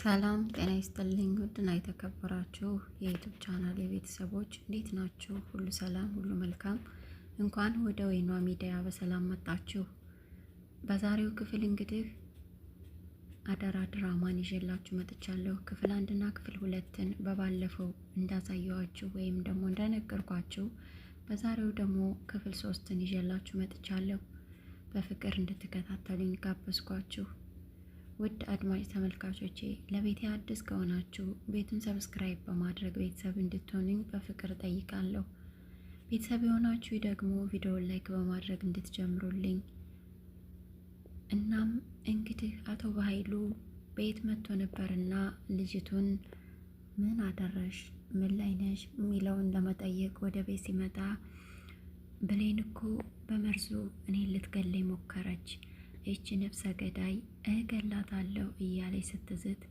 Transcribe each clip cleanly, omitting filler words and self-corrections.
ሰላም ጤና ይስጥልኝ። ውድና የተከበራችሁ የዩቱብ ቻናል የቤተሰቦች እንዴት ናችሁ? ሁሉ ሰላም፣ ሁሉ መልካም። እንኳን ወደ ወይኗ ሚዲያ በሰላም መጣችሁ። በዛሬው ክፍል እንግዲህ አደራ ድራማን ይዤላችሁ መጥቻለሁ። ክፍል 1 እና ክፍል 2ን በባለፈው እንዳሳየዋችሁ ወይም ደግሞ እንደነገርኳችሁ በዛሬው ደግሞ ክፍል 3ን ይዤላችሁ መጥቻለሁ። በፍቅር እንድትከታተሉኝ ጋበዝኳችሁ። ውድ አድማጭ ተመልካቾቼ ለቤቴ አዲስ ከሆናችሁ ቤቱን ሰብስክራይብ በማድረግ ቤተሰብ እንድትሆኑኝ በፍቅር ጠይቃለሁ። ቤተሰብ የሆናችሁ ደግሞ ቪዲዮውን ላይክ በማድረግ እንድትጀምሩልኝ። እናም እንግዲህ አቶ በኃይሉ ቤት መጥቶ ነበርና ልጅቱን ምን አደረሽ፣ ምን ላይ ነሽ የሚለውን ለመጠየቅ ወደ ቤት ሲመጣ ብሌን እኮ በመርዙ እኔን ልትገለኝ ሞከረች፣ ይቺ ነፍሰ ገዳይ እገላታለሁ እያለች ስትዝት፣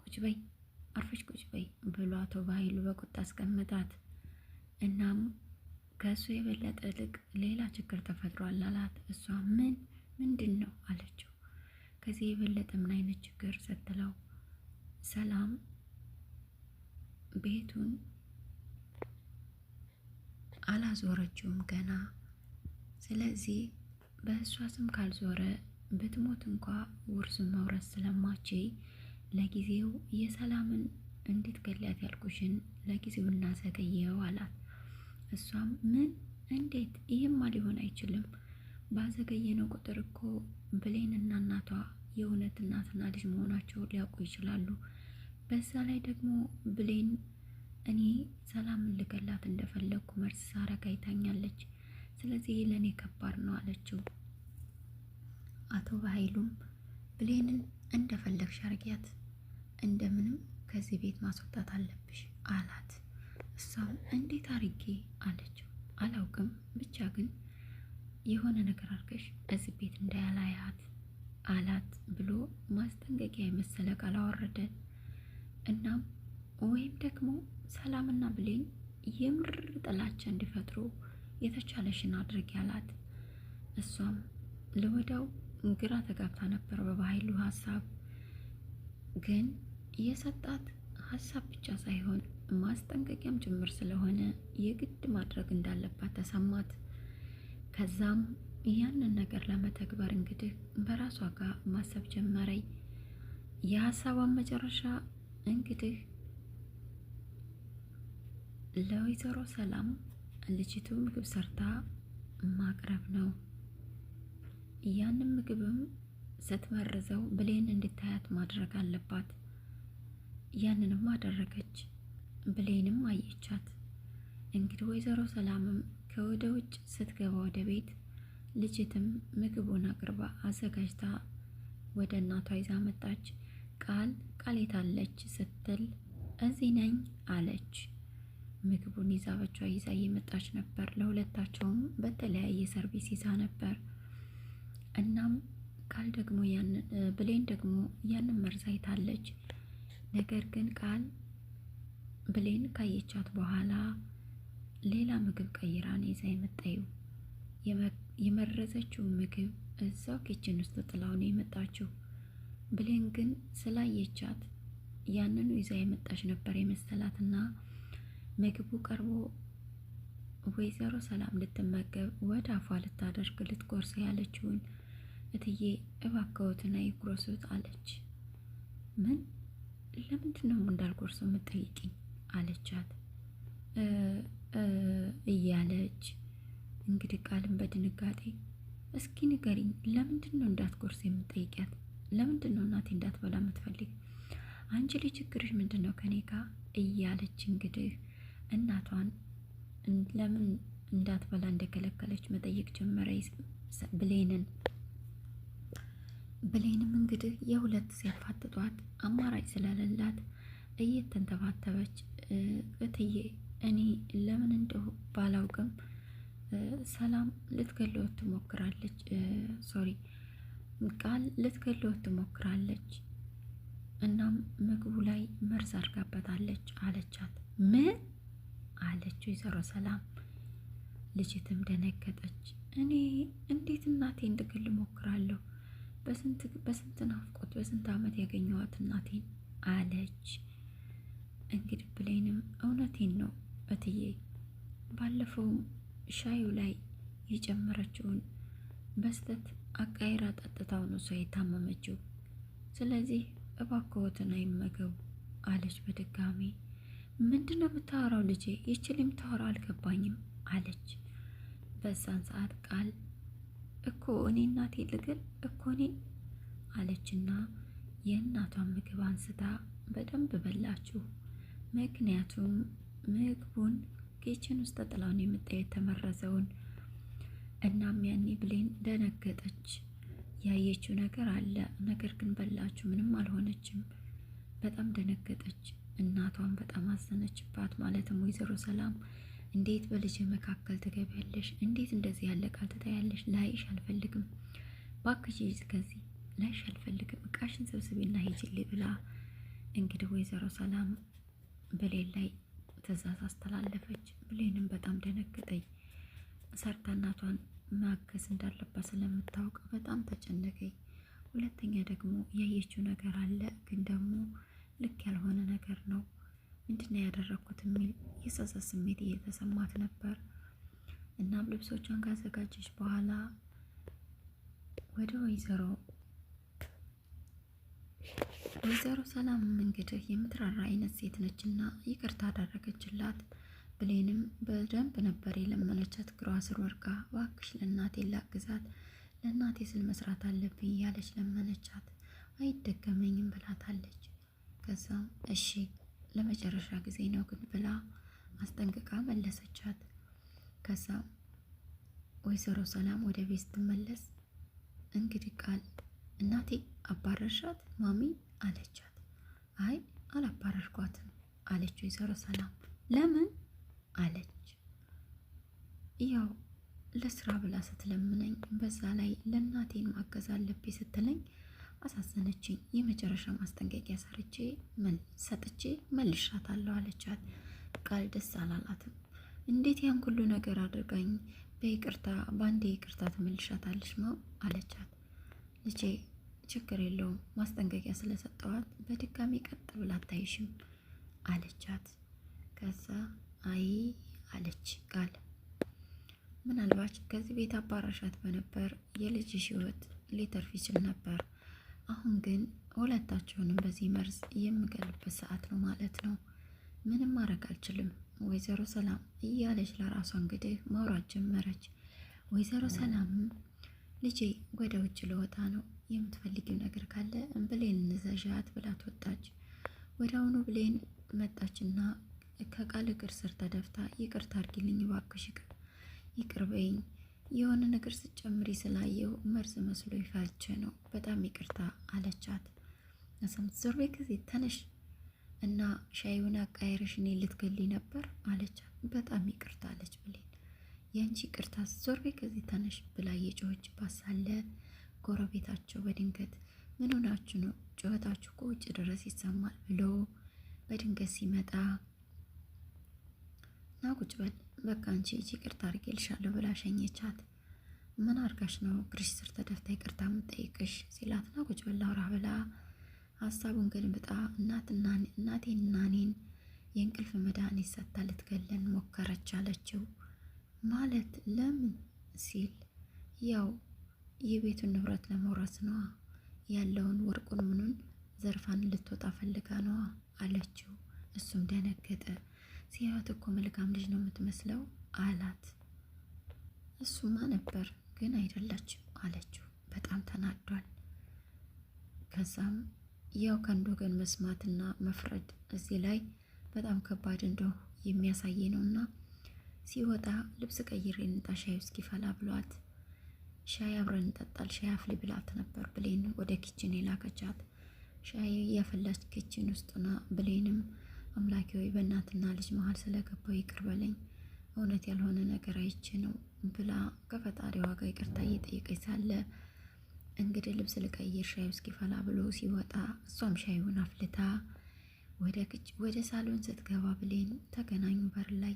ቁጭ በይ አርፈሽ ቁጭ በይ ብሎ አቶ በኃይሉ በቁጣ አስቀምጣት። እናም ከእሱ የበለጠ ልቅ ሌላ ችግር ተፈጥሯል አላት። እሷ ምንድን ነው አለችው። ከዚህ የበለጠ ምን አይነት ችግር ስትለው፣ ሰላም ቤቱን አላዞረችውም ገና። ስለዚህ በእሷ ስም ካልዞረ ብትሞት እንኳ ውርሱን መውረስ ስለማችይ ለጊዜው የሰላምን እንድትገላት ያልኩሽን ለጊዜው እናዘገየው አላት። እሷም እንዴት? ይህማ ሊሆን አይችልም። ባዘገየነው ቁጥር እኮ ብሌንና እናቷ የእውነት እናትና ልጅ መሆናቸው ሊያውቁ ይችላሉ። በዛ ላይ ደግሞ ብሌን እኔ ሰላምን ልገላት እንደፈለግኩ መርዝ ሳረግ አይታኛለች። ስለዚህ ለእኔ ከባድ ነው አለችው። አቶ በኃይሉም ብሌንን እንደፈለግሽ አርጊያት፣ እንደምንም ከዚህ ቤት ማስወጣት አለብሽ አላት። እሷም እንዴት አርጌ አለችው። አላውቅም፣ ብቻ ግን የሆነ ነገር አርገሽ እዚህ ቤት እንዳያላያት አላት ብሎ ማስጠንቀቂያ የመሰለ ቃል አወረደ። እናም ወይም ደግሞ ሰላምና ብሌን የምር ጥላቻ እንዲፈጥሩ የተቻለሽን አድርጊ አላት። እሷም ለወዳው ግራ ተጋብታ ነበር በበኃይሉ ሀሳብ። ግን የሰጣት ሀሳብ ብቻ ሳይሆን ማስጠንቀቂያም ጭምር ስለሆነ የግድ ማድረግ እንዳለባት ተሰማት። ከዛም ያንን ነገር ለመተግበር እንግዲህ በራሷ ጋር ማሰብ ጀመረኝ። የሀሳቧን መጨረሻ እንግዲህ ለወይዘሮ ሰላም ልጅቱ ምግብ ሰርታ ማቅረብ ነው። ያንን ምግብም ስትመርዘው ብሌን እንድታያት ማድረግ አለባት። ያንንም አደረገች። ብሌንም አየቻት። እንግዲህ ወይዘሮ ሰላምም ከወደ ውጭ ስትገባ ወደ ቤት ልጅትም ምግቡን አቅርባ አዘጋጅታ ወደ እናቷ ይዛ መጣች። ቃል የታለች ስትል እዚህ ነኝ አለች። ምግቡን ይዛ በቿ ይዛ እየመጣች ነበር። ለሁለታቸውም በተለያየ ሰርቪስ ይዛ ነበር። እናም ብሌን ደግሞ ያንን መርዝ አይታለች። ነገር ግን ብሌን ካየቻት በኋላ ሌላ ምግብ ቀይራን ይዛ የመጣችው የመረዘችው ምግብ እዛው ኪችን ውስጥ ጥላው ነው የመጣችው። ብሌን ግን ስላየቻት ያንኑ ይዛ የመጣች ነበር የመሰላትና ምግቡ ቀርቦ ወይዘሮ ሰላም ልትመገብ ወደ አፏ ልታደርግ ልትጎርስ ያለችውን እትዬ እባክዎትና ይጉረሱት አለች። ለምንድን ነው እንዳልጎርሰው የምትጠይቂኝ አለቻት እያለች እንግዲህ ቃልን በድንጋጤ እስኪ ንገሪኝ፣ ለምንድን ነው እንዳትጎርስ የምትጠይቂያት? ለምንድን ነው እናቴ እንዳትበላ የምትፈልግ? አንቺ ልጅ ችግርሽ ምንድን ነው ከኔ ጋር እያለች እንግዲህ እናቷን ለምን እንዳትበላ እንደከለከለች መጠየቅ ጀመረ ብሌንን። ብሌንም እንግዲህ የሁለት ሲያፋጥጧት አማራጭ ስለሌላት እየተንተባተበች እትዬ እኔ ለምን እንደው ባላውቅም ሰላም ልትገለወት ትሞክራለች፣ ቃል ልትገለወት ትሞክራለች። እናም ምግቡ ላይ መርዝ አድርጋበታለች አለቻት። ምን አለች ወይዘሮ ሰላም። ልጅትም ደነገጠች። እኔ እንዴት እናቴ እንድገል ሞክራለሁ? በስንት ናፍቆት በስንት ዓመት ያገኘዋት እናቴን አለች። እንግዲህ ብሌንም እውነቴን ነው እትዬ፣ ባለፈውም ሻዩ ላይ የጨመረችውን በስተት አቃይራ ጠጥታው ነው እሷ የታመመችው። ስለዚህ እባክዎትን አይመገቡ አለች በድጋሚ። ምንድን ነው የምታወራው ልጄ? ይችል የምታወራው አልገባኝም አለች። በዛን ሰዓት ቃል እኮ እኔ እናቴ ልግል እኮ እኔ አለችና የእናቷን ምግብ አንስታ በደንብ በላችሁ። ምክንያቱም ምግቡን ኪችን ውስጥ ጥላውን የምጣ የተመረዘውን። እናም ያኔ ብሌን ደነገጠች። ያየችው ነገር አለ፣ ነገር ግን በላችሁ፣ ምንም አልሆነችም። በጣም ደነገጠች። እናቷን በጣም አዘነችባት። ማለትም ወይዘሮ ሰላም እንዴት በልጅ መካከል ትገቢያለሽ? እንዴት እንደዚህ ያለ ቃል ትታያለሽ? ላይሽ አልፈልግም፣ ባክሽ ከዚህ ላይሽ አልፈልግም፣ እቃሽን ሰብስቤና ሂጂልኝ ብላ እንግዲህ ወይዘሮ ሰላም ብሌን ላይ ትዕዛዝ አስተላለፈች። ብሌንም በጣም ደነገጠኝ። ሰርታ እናቷን ማገዝ እንዳለባት ስለምታውቅ በጣም ተጨነቀኝ። ሁለተኛ ደግሞ ያየችው ነገር አለ፣ ግን ደግሞ ልክ ያልሆነ ነገር ነው። ምንድነው ያደረግኩት የሚል የጸጸት ስሜት እየተሰማት ነበር። እናም ልብሶቿን ካዘጋጀች በኋላ ወደ ወይዘሮ ሰላም እንግዲህ የምትራራ አይነት ሴት ነችና ይቅርታ አደረገችላት። ብሌንም በደንብ ነበር የለመነቻት። እግሯ ስር ወድቃ እባክሽ ለእናቴ ላግዛት፣ ለእናቴ ስል መስራት አለብኝ እያለች ለመነቻት። አይደገመኝም ብላታለች። ከዛም እሺ ለመጨረሻ ጊዜ ነው ግን ብላ አስጠንቅቃ መለሰቻት። ከዛም ወይዘሮ ሰላም ወደ ቤት ስትመለስ እንግዲህ ቃል እናቴ አባረርሻት ማሚ አለቻት። አይ አላባረርኳትም አለች ወይዘሮ ሰላም። ለምን አለች። ያው ለስራ ብላ ስትለምነኝ፣ በዛ ላይ ለእናቴን ማገዝ አለብኝ ስትለኝ አሳዘነችኝ። የመጨረሻ ማስጠንቀቂያ ሰጥቼ መልሻታለሁ አለቻት። ቃል ደስ አላላትም። እንዴት ያን ሁሉ ነገር አድርጋኝ በይቅርታ በአንዴ ይቅርታ ትመልሻታለች ነው አለቻት። ልጄ ችግር የለውም ማስጠንቀቂያ ስለሰጠዋት በድጋሚ ቀጥ ብላ አታይሽም አለቻት። ከዛ አይ አለች ቃል ምናልባት ከዚህ ቤት አባራሻት በነበር የልጅሽ ሕይወት ሊተርፍ ይችል ነበር። አሁን ግን ሁለታቸውንም በዚህ መርዝ የምገልበት ሰዓት ነው ማለት ነው። ምንም ማድረግ አልችልም ወይዘሮ ሰላም እያለች ለራሷ እንግዲህ ማውራት ጀመረች። ወይዘሮ ሰላምም ልጄ ወደ ውጭ ልወጣ ነው፣ የምትፈልጊው ነገር ካለ ብሌን እንዘዣት ብላት ወጣች። ወደ አሁኑ ብሌን መጣችና ከቃል እግር ስር ተደፍታ ይቅርታ አድርጊልኝ እባክሽ፣ ይቅር በይኝ፣ የሆነ ነገር ስትጨምሪ ስላየው መርዝ መስሎ ይፋልቼ ነው፣ በጣም ይቅርታ አለቻት። ነሰምት ዞር በይ ከዚህ ተነሽ እና ሻዩን አቃይረሽ እኔ ልትገሊ ነበር አለቻት። በጣም ይቅርታ አለች ብሌን። ያንቺ ይቅርታ ዞር በይ ከዚህ ተነሽ ብላ የጮኸች ባሳለ ጎረቤታቸው በድንገት ምን ሆናችሁ ነው? ጩኸታችሁ እኮ ውጭ ድረስ ይሰማል ብሎ በድንገት ሲመጣ ና ቁጭ በል በቃ አንቺ ይቅርታ አድርጌልሻለሁ ብላ ሸኘቻት። ምን አርጋሽ ነው እግርሽ ስር ተደፍታ ይቅርታ የምጠይቅሽ ሲላት ና ቁጭ በል ላውራ ብላ ሀሳቡን ገልብጣ እናቴንና እኔን የእንቅልፍ መድኃኒት ሰጥታ ልትገለን ሞከረች አለችው። ማለት ለምን ሲል ያው የቤቱን ንብረት ለመውረስ ነዋ፣ ያለውን ወርቁን ምኑን ዘርፋን ልትወጣ ፈልጋ ነዋ አለችው። እሱም ደነገጠ። ሲያዩት እኮ መልካም ልጅ ነው የምትመስለው አላት። እሱማ ነበር ግን አይደለችም አለችው። በጣም ተናዷል። ከዛም ያው ከአንድ ወገን መስማትና መፍረድ እዚህ ላይ በጣም ከባድ እንደው የሚያሳይ ነውና ሲወጣ ልብስ ቀይሬ እንጣ ሻይ እስኪፈላ ብሏት ሻይ አብረን እንጠጣል ሻይ አፍሊ ብላት ነበር ብሌን ወደ ኪችን የላከቻት። ሻይ ያፈላች ኪችን ውስጥና ብሌንም አምላኬ ወይ በእናትና ልጅ መሀል ስለገባው ይቅር በለኝ፣ እውነት ያልሆነ ነገር አይቼ ነው ብላ ከፈጣሪዋ ጋር ይቅርታ እየጠየቀች ሳለ እንግዲህ ልብስ ልቀይር ሻዩ እስኪፈላ ብሎ ሲወጣ እሷም ሻዩን አፍልታ ወደ ሳሎን ስትገባ ብሌን ተገናኙ በር ላይ።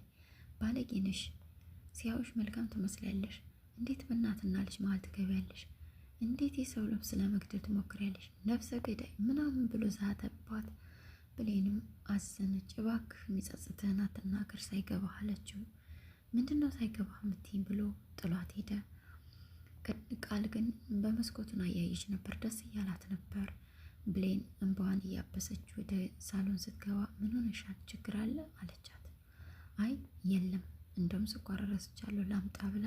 ባለጌ ነሽ፣ ሲያዩሽ መልካም ትመስላለሽ፣ እንዴት በእናትና ልጅ መሀል ትገቢያለሽ? እንዴት የሰው ልብስ ለመግደል ትሞክሪያለሽ? ነፍሰ ገዳይ ምናምን ብሎ ዛተባት። ብሌንም አዘነች። እባክህ የሚጸጽትህን አትናገር ሳይገባህ አለችው። ምንድነው ሳይገባህ የምትይኝ ብሎ ጥሏት ሄደ። ቃል ግን በመስኮቱን አያየች ነበር፣ ደስ እያላት ነበር። ብሌን እንባዋን እያበሰች ወደ ሳሎን ስትገባ ምን ሆነሻል? ችግር አለ አለቻት። አይ የለም፣ እንደውም ስኳር ረስቻለሁ ላምጣ ብላ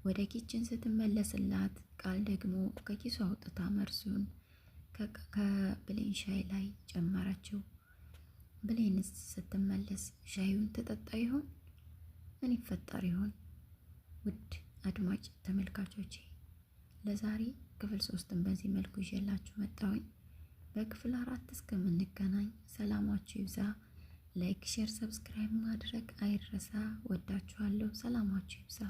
ወደ ኪችን ስትመለስላት ቃል ደግሞ ከኪሱ አውጥታ መርዙን ከብሌን ሻይ ላይ ጨመረችው። ብሌንስ ስትመለስ ሻዩን ትጠጣ ይሆን? ምን ይፈጠር ይሆን? ውድ አድማጭ ተመልካቾቼ ለዛሬ ክፍል 3ን በዚህ መልኩ ይዤላችሁ መጣሁኝ። በክፍል 4 እስከምንገናኝ ሰላማችሁ ይብዛ። ላይክ፣ ሼር፣ ሰብስክራይብ ማድረግ አይረሳ። ወዳችኋለሁ። ሰላማችሁ ይብዛ።